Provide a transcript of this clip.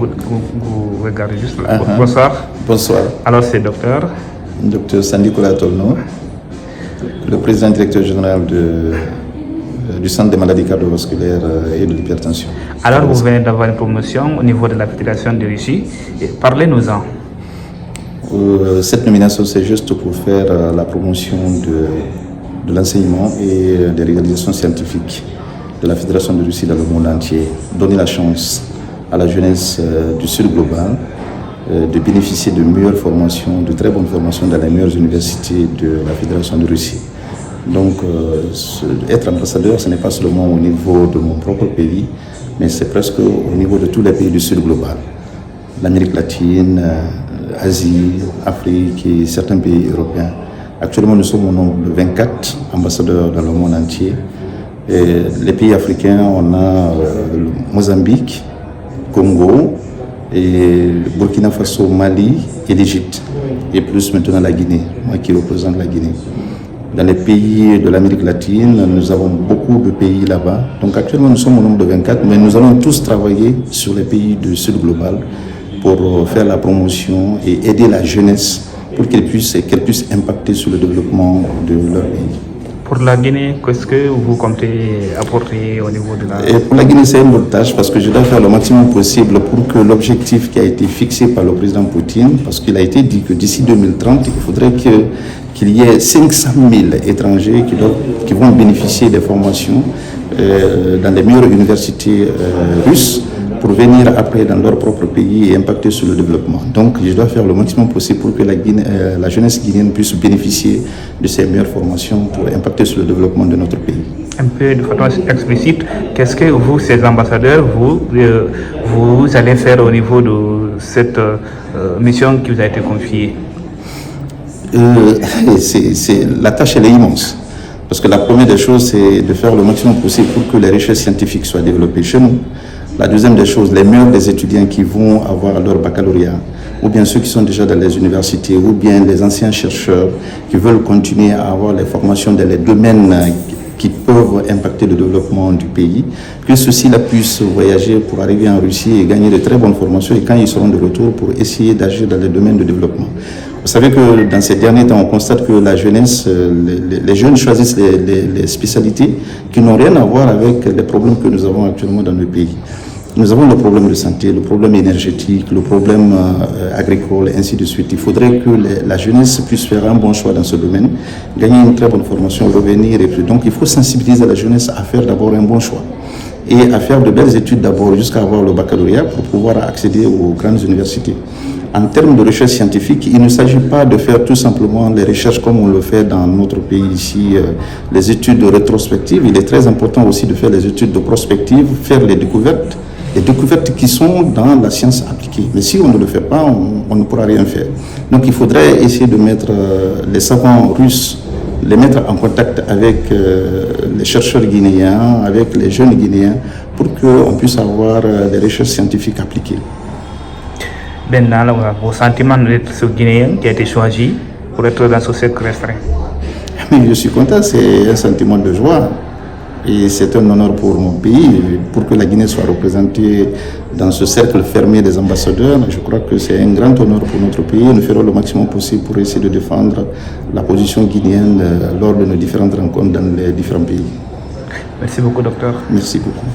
vous regardez juste là. Bonsoir. Bonsoir. Alors c'est docteur Sandy Kola-Tolno, le président directeur général du Centre des maladies cardiovasculaires et de l'hypertension. Alors vous venez d'avoir une promotion au niveau de la Fédération de Russie. Parlez-nous-en. Cette nomination, c'est juste pour faire la promotion de l'enseignement et des réalisations scientifiques de la Fédération de Russie dans le monde entier. Donner la chance à la jeunesse du Sud global de bénéficier de meilleures formations, de très bonnes formations dans les meilleures universités de la Fédération de Russie. Donc, être ambassadeur, ce n'est pas seulement au niveau de mon propre pays, mais c'est presque au niveau de tous les pays du Sud global. L'Amérique latine, Asie, Afrique et certains pays européens. Actuellement, nous sommes au nombre de 24 ambassadeurs dans le monde entier. Et les pays africains, on a le Mozambique, Congo, et Burkina Faso, Mali et l'Égypte. Et plus maintenant la Guinée, moi qui représente la Guinée. Dans les pays de l'Amérique latine, nous avons beaucoup de pays là-bas. Donc actuellement, nous sommes au nombre de 24, mais nous allons tous travailler sur les pays du Sud global pour faire la promotion et aider la jeunesse pour qu'elle puisse impacter sur le développement de leur pays. Pour la Guinée, qu'est-ce que vous comptez apporter au niveau de la... Et pour la Guinée, c'est une autre tâche parce que je dois faire le maximum possible pour que l'objectif qui a été fixé par le président Poutine, parce qu'il a été dit que d'ici 2030, il faudrait qu'il y ait 500 000 étrangers qui vont bénéficier des formations dans les meilleures universités russes pour venir après dans leur propre pays et impacter sur le développement. Donc je dois faire le maximum possible pour que la jeunesse guinéenne puisse bénéficier de ces meilleures formations pour impacter sur le développement de notre pays. Un peu de façon explicite, qu'est-ce que vous, ces ambassadeurs, vous allez faire au niveau de cette mission qui vous a été confiée? La tâche elle est immense. Parce que la première des choses, c'est de faire le maximum possible pour que les recherches scientifiques soient développées chez nous. La deuxième des choses, les meilleurs des étudiants qui vont avoir leur baccalauréat, ou bien ceux qui sont déjà dans les universités, ou bien les anciens chercheurs qui veulent continuer à avoir les formations dans les domaines qui peuvent impacter le développement du pays, que ceux-ci puissent voyager pour arriver en Russie et gagner de très bonnes formations et quand ils seront de retour pour essayer d'agir dans les domaines de développement. Vous savez que dans ces derniers temps, on constate que la jeunesse, les jeunes choisissent les spécialités qui n'ont rien à voir avec les problèmes que nous avons actuellement dans le pays. Nous avons le problème de santé, le problème énergétique, le problème agricole, et ainsi de suite. Il faudrait que la jeunesse puisse faire un bon choix dans ce domaine, gagner une très bonne formation, revenir. Et puis, donc il faut sensibiliser la jeunesse à faire d'abord un bon choix et à faire de belles études d'abord jusqu'à avoir le baccalauréat pour pouvoir accéder aux grandes universités. En termes de recherche scientifique, il ne s'agit pas de faire tout simplement les recherches comme on le fait dans notre pays ici, les études rétrospectives. Il est très important aussi de faire les études de prospective, faire les découvertes qui sont dans la science appliquée. Mais si on ne le fait pas, on ne pourra rien faire. Donc il faudrait essayer de mettre les savants russes, les mettre en contact avec les chercheurs guinéens, avec les jeunes guinéens, pour qu'on puisse avoir des recherches scientifiques appliquées. Maintenant, vos sentiments d'être ce Guinéen qui a été choisi pour être dans ce cercle restreint? Mais je suis content, c'est un sentiment de joie. Et c'est un honneur pour mon pays, pour que la Guinée soit représentée dans ce cercle fermé des ambassadeurs. Je crois que c'est un grand honneur pour notre pays. Nous ferons le maximum possible pour essayer de défendre la position guinéenne lors de nos différentes rencontres dans les différents pays. Merci beaucoup, docteur. Merci beaucoup.